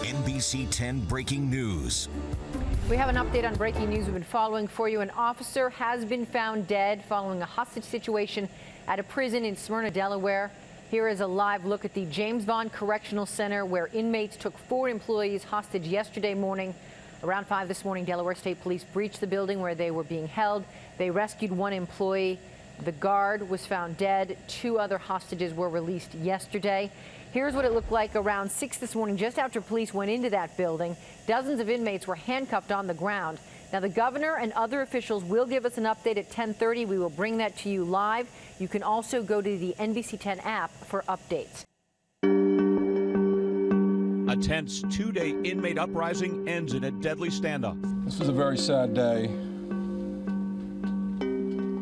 NBC 10 breaking news. We have an update on breaking news we've been following for you. An officer has been found dead following a hostage situation at a prison in Smyrna, Delaware. Here is a live look at the James Vaughn Correctional Center, where inmates took 4 employees hostage yesterday morning. Around 5 this morning, Delaware State Police breached the building where they were being held. They rescued 1 employee. The guard was found dead. 2 other hostages were released yesterday. Here's what it looked like around 6 this morning, just after police went into that building. Dozens of inmates were handcuffed on the ground. Now, the governor and other officials will give us an update at 10:30. We will bring that to you live. You can also go to the NBC 10 app for updates. A tense 2-day inmate uprising ends in a deadly standoff. This was a very sad day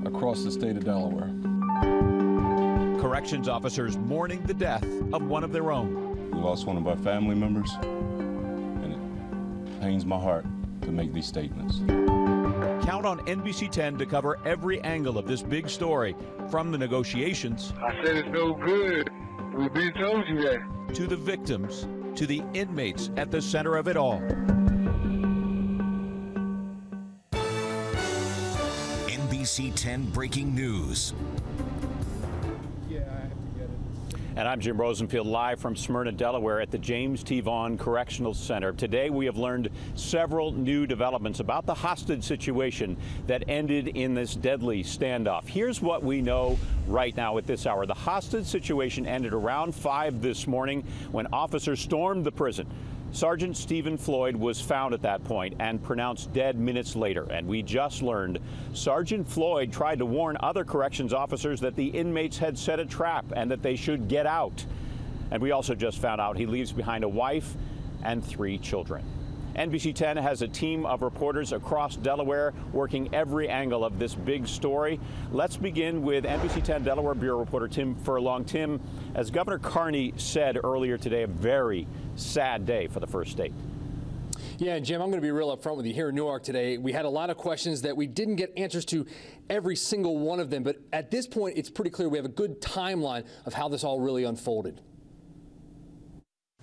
across the state of Delaware. Corrections officers mourning the death of one of their own. We lost one of our family members, and it pains my heart to make these statements. Count on NBC 10 to cover every angle of this big story, from the negotiations. I said it's no good. We've been told you that. To the victims, to the inmates at the center of it all. NBC 10 breaking news. And I'm Jim Rosenfield, live from Smyrna, Delaware at the James T. Vaughn Correctional Center. Today we have learned several new developments about the hostage situation that ended in this deadly standoff. Here's what we know right now at this hour. The hostage situation ended around 5 this morning when officers stormed the prison. Sergeant Stephen Floyd was found at that point and pronounced dead minutes later. And we just learned Sergeant Floyd tried to warn other corrections officers that the inmates had set a trap and that they should get out. And we also just found out he leaves behind a wife and 3 children. NBC 10 has a team of reporters across Delaware working every angle of this big story. Let's begin with NBC 10 Delaware Bureau reporter Tim Furlong. Tim, as Governor Carney said earlier today, a very sad day for the first state. Yeah, Jim, I'm going to be real up front with you. Here in Newark today, we had a lot of questions that we didn't get answers to every single one of them. But at this point, it's pretty clear we have a good timeline of how this all really unfolded.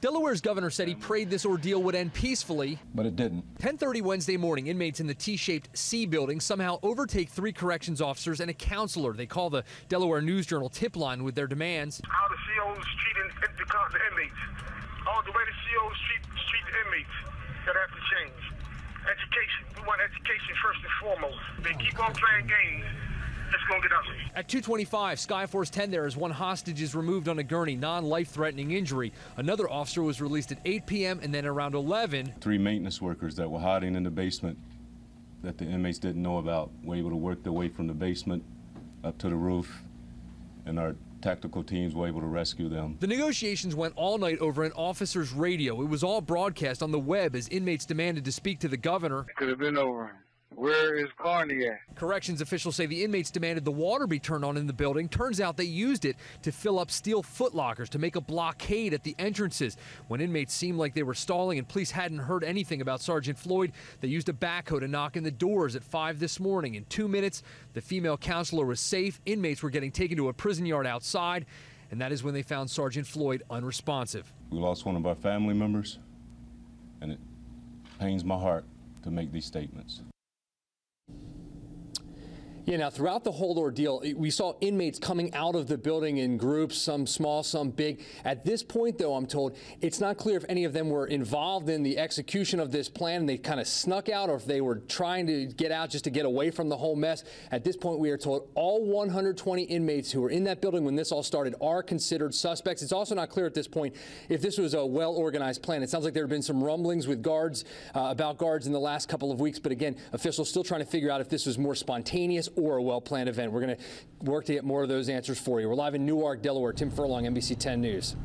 Delaware's governor said he prayed this ordeal would end peacefully. But it didn't. 10:30 Wednesday morning, inmates in the T-shaped C building somehow overtake 3 corrections officers and a counselor. They call the Delaware News Journal tip line with their demands. How the COs treating the inmates. All the way the COs treat the inmates. That have to change. Education. We want education first and foremost. They keep on playing games. It's going to get ugly. At 2:25, Skyforce 10 there as 1 hostage is removed on a gurney, non-life-threatening injury. Another officer was released at 8 p.m. and then around 11. 3 maintenance workers that were hiding in the basement that the inmates didn't know about were able to work their way from the basement up to the roof, and our tactical teams were able to rescue them. The negotiations went all night over an officer's radio. It was all broadcast on the web as inmates demanded to speak to the governor. It could have been over. Where is Carney at? Corrections officials say the inmates demanded the water be turned on in the building. Turns out they used it to fill up steel footlockers to make a blockade at the entrances. When inmates seemed like they were stalling and police hadn't heard anything about Sergeant Floyd, they used a backhoe to knock in the doors at 5 this morning. In 2 minutes, the female counselor was safe. Inmates were getting taken to a prison yard outside, and that is when they found Sergeant Floyd unresponsive. We lost one of our family members, and it pains my heart to make these statements. Yeah, now throughout the whole ordeal, we saw inmates coming out of the building in groups, some small, some big. At this point, though, I'm told it's not clear if any of them were involved in the execution of this plan and they kind of snuck out, or if they were trying to get out just to get away from the whole mess. At this point, we are told all 120 inmates who were in that building when this all started are considered suspects. It's also not clear at this point if this was a well-organized plan. It sounds like there have been some rumblings with guards, about guards in the last couple of weeks. But again, officials still trying to figure out if this was more spontaneous or a well-planned event. We're going to work to get more of those answers for you. We're live in Newark, Delaware. Tim Furlong, NBC 10 News.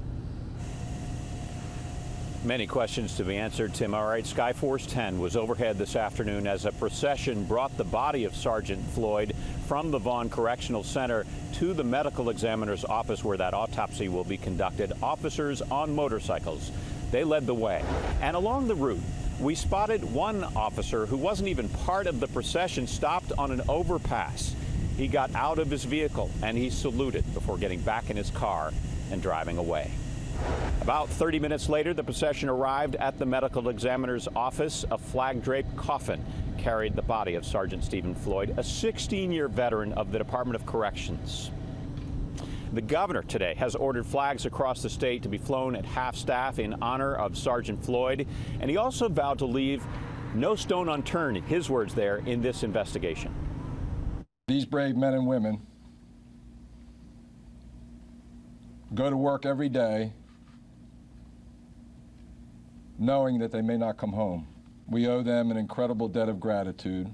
Many questions to be answered, Tim. All right, Skyforce 10 was overhead this afternoon as a procession brought the body of Sergeant Floyd from the Vaughn Correctional Center to the medical examiner's office where that autopsy will be conducted. Officers on motorcycles, they led the way. And along the route, we spotted one officer who wasn't even part of the procession stopped on an overpass. He got out of his vehicle and he saluted before getting back in his car and driving away. About 30 minutes later, the procession arrived at the medical examiner's office. A flag-draped coffin carried the body of Sergeant Stephen Floyd, a 16-year veteran of the Department of Corrections. The governor today has ordered flags across the state to be flown at half-staff in honor of Sergeant Floyd, and he also vowed to leave no stone unturned, his words there, in this investigation. These brave men and women go to work every day knowing that they may not come home. We owe them an incredible debt of gratitude.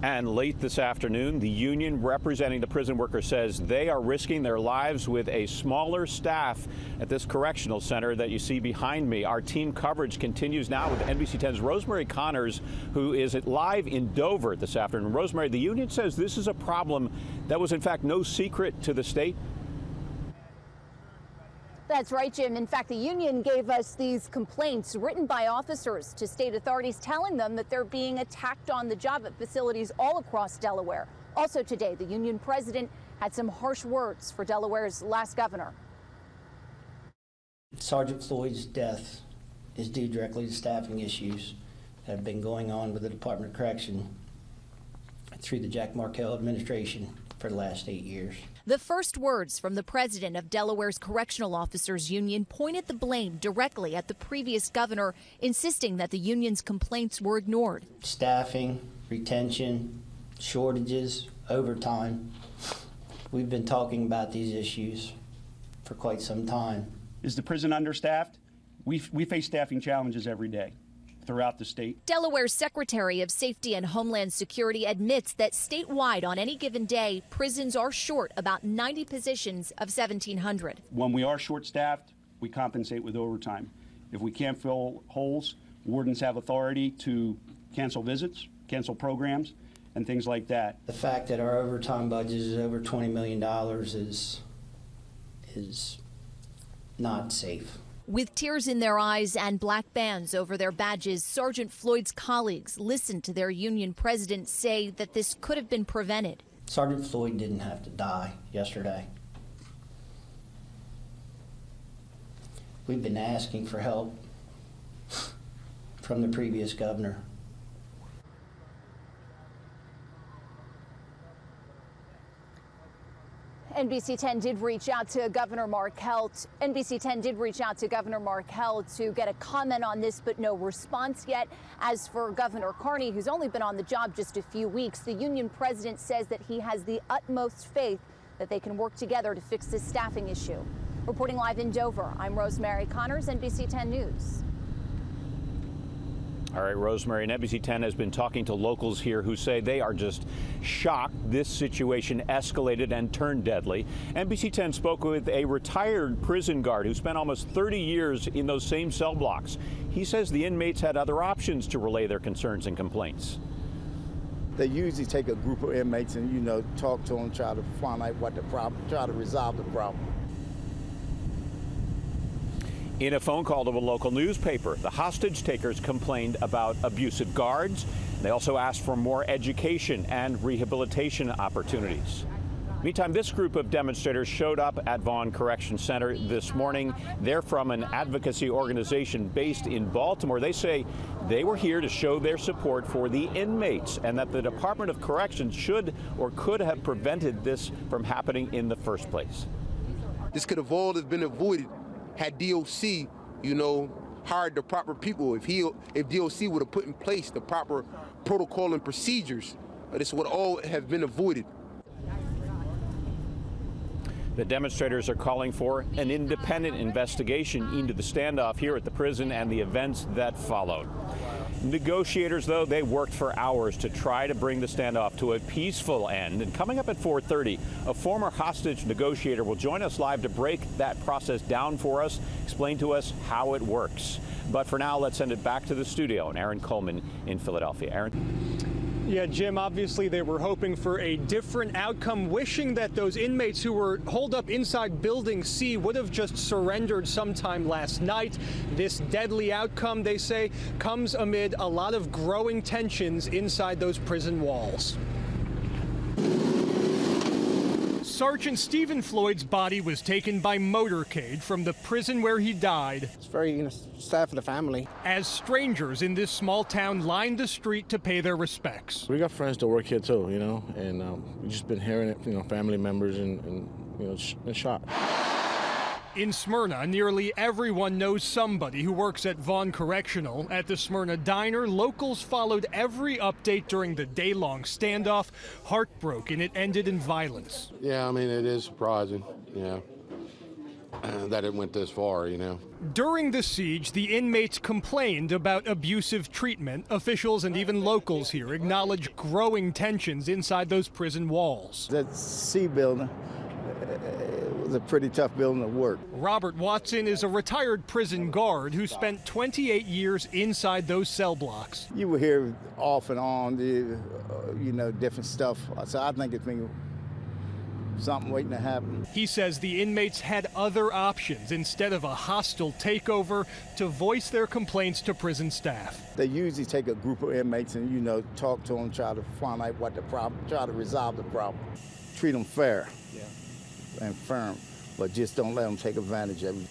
And late this afternoon, the union representing the prison workers says they are risking their lives with a smaller staff at this correctional center that you see behind me. Our team coverage continues now with NBC 10's Rosemary Connors, who is live in Dover this afternoon. Rosemary, the union says this is a problem that was in fact no secret to the state. That's right, Jim. In fact, the union gave us these complaints written by officers to state authorities telling them that they're being attacked on the job at facilities all across Delaware. Also today, the union president had some harsh words for Delaware's last governor. Sergeant Floyd's death is due directly to staffing issues that have been going on with the Department of Correction through the Jack Markell administration for the last 8 years. The first words from the president of Delaware's Correctional Officers Union pointed the blame directly at the previous governor, insisting that the union's complaints were ignored. Staffing, retention, shortages, overtime. We've been talking about these issues for quite some time. Is the prison understaffed? We face staffing challenges every day throughout the state. Delaware's Secretary of Safety and Homeland Security admits that statewide on any given day, prisons are short about 90 positions of 1,700. When we are short-staffed, we compensate with overtime. If we can't fill holes, wardens have authority to cancel visits, cancel programs, and things like that. The fact that our overtime budget is over $20 million is not safe. With tears in their eyes and black bands over their badges, Sergeant Floyd's colleagues listened to their union president say that this could have been prevented. Sergeant Floyd didn't have to die yesterday. We've been asking for help from the previous governor. NBC 10 did reach out to Governor Markell. NBC 10 did reach out to Governor Markell to get a comment on this, but no response yet. As for Governor Carney, who's only been on the job just a few weeks, the union president says that he has the utmost faith that they can work together to fix this staffing issue. Reporting live in Dover, I'm Rosemary Connors, NBC 10 News. All right, Rosemary, and NBC 10 has been talking to locals here who say they are just shocked this situation escalated and turned deadly. NBC 10 spoke with a retired prison guard who spent almost 30 years in those same cell blocks. He says the inmates had other options to relay their concerns and complaints. They usually take a group of inmates and, talk to them, try to find out what the problem, try to resolve the problem. In a phone call to a local newspaper, the hostage takers complained about abusive guards. They also asked for more education and rehabilitation opportunities. Meantime, this group of demonstrators showed up at Vaughn Correction Center this morning. They're from an advocacy organization based in Baltimore. They say they were here to show their support for the inmates and that the Department of Corrections should or could have prevented this from happening in the first place. This could have all been avoided had DOC, hired the proper people. If DOC would have put in place the proper protocol and procedures, this would all have been avoided. The demonstrators are calling for an independent investigation into the standoff here at the prison and the events that followed. Negotiators, though, they worked for hours to try to bring the standoff to a peaceful end. And coming up at 4:30, a former hostage negotiator will join us live to break that process down for us, explain to us how it works. But for now, let's send it back to the studio and Aaron Coleman in Philadelphia. Aaron. Yeah, Jim, obviously they were hoping for a different outcome, wishing that those inmates who were holed up inside Building C would have just surrendered sometime last night. This deadly outcome, they say, comes amid a lot of growing tensions inside those prison walls. Sergeant Stephen Floyd's body was taken by motorcade from the prison where he died. It's very sad for the family. As strangers in this small town lined the street to pay their respects. We got friends that work here too, you know, and we've just been hearing it, you know, family members and you know, been shot. In Smyrna, nearly everyone knows somebody who works at Vaughn Correctional. At the Smyrna Diner, locals followed every update during the day-long standoff. Heartbroken, it ended in violence. Yeah, I mean, it is surprising, yeah, that it went this far, you know. During the siege, the inmates complained about abusive treatment. Officials and even locals here acknowledge growing tensions inside those prison walls. That C building was a pretty tough building to work. Robert Watson is a retired prison guard who spent 28 years inside those cell blocks. You will hear off and on, you know, different stuff. So I think it's been something waiting to happen. He says the inmates had other options instead of a hostile takeover to voice their complaints to prison staff. They usually take a group of inmates and, you know, talk to them, try to find out what the problem, try to resolve the problem. Treat them fair and firm, but just don't let them take advantage of you.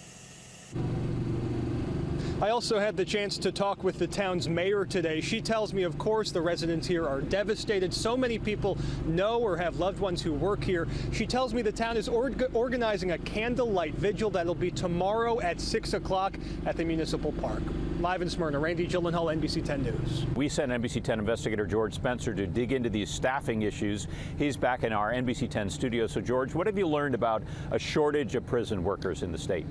I also had the chance to talk with the town's mayor today. She tells me, of course, the residents here are devastated. So many people know or have loved ones who work here. She tells me the town is organizing a candlelight vigil that'll be tomorrow at 6 o'clock at the municipal park. Live in Smyrna, Randy Gyllenhaal, NBC 10 News. We sent NBC 10 investigator George Spencer to dig into these staffing issues. He's back in our NBC 10 studio. So, George, what have you learned about a shortage of prison workers in the state?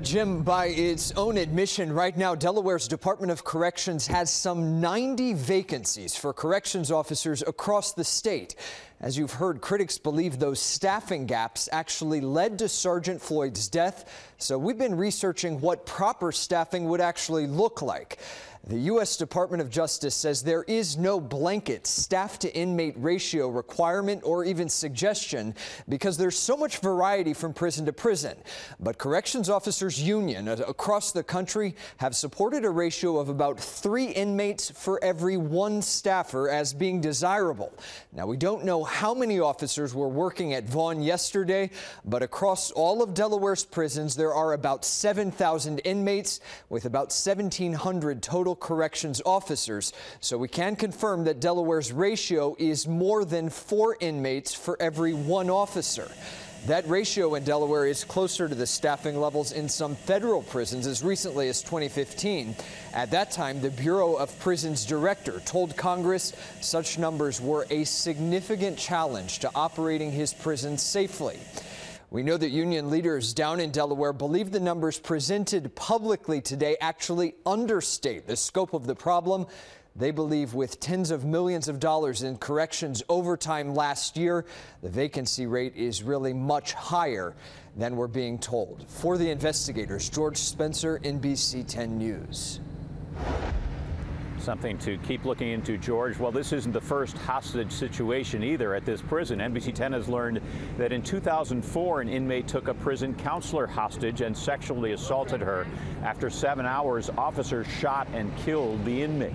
Jim, by its own admission, right now, Delaware's Department of Corrections has some 90 vacancies for corrections officers across the state. As you've heard, critics believe those staffing gaps actually led to Sergeant Floyd's death. So we've been researching what proper staffing would actually look like. The U.S. Department of Justice says there is no blanket staff-to-inmate ratio requirement or even suggestion because there's so much variety from prison to prison. But Corrections Officers Union across the country have supported a ratio of about 3 inmates for every 1 staffer as being desirable. Now, we don't know how many officers were working at Vaughn yesterday, but across all of Delaware's prisons, there are about 7,000 inmates with about 1,700 total corrections officers. So we can confirm that Delaware's ratio is more than 4 inmates for every 1 officer. That ratio in Delaware is closer to the staffing levels in some federal prisons as recently as 2015. At that time, the Bureau of Prisons director told Congress such numbers were a significant challenge to operating his prisons safely. We know that union leaders down in Delaware believe the numbers presented publicly today actually understate the scope of the problem. They believe with tens of millions of dollars in corrections overtime last year, the vacancy rate is really much higher than we're being told. For the investigators, George Spencer, NBC 10 News. Something to keep looking into, George. Well, this isn't the first hostage situation either at this prison. NBC 10 has learned that in 2004, an inmate took a prison counselor hostage and sexually assaulted her. After 7 hours, officers shot and killed the inmate.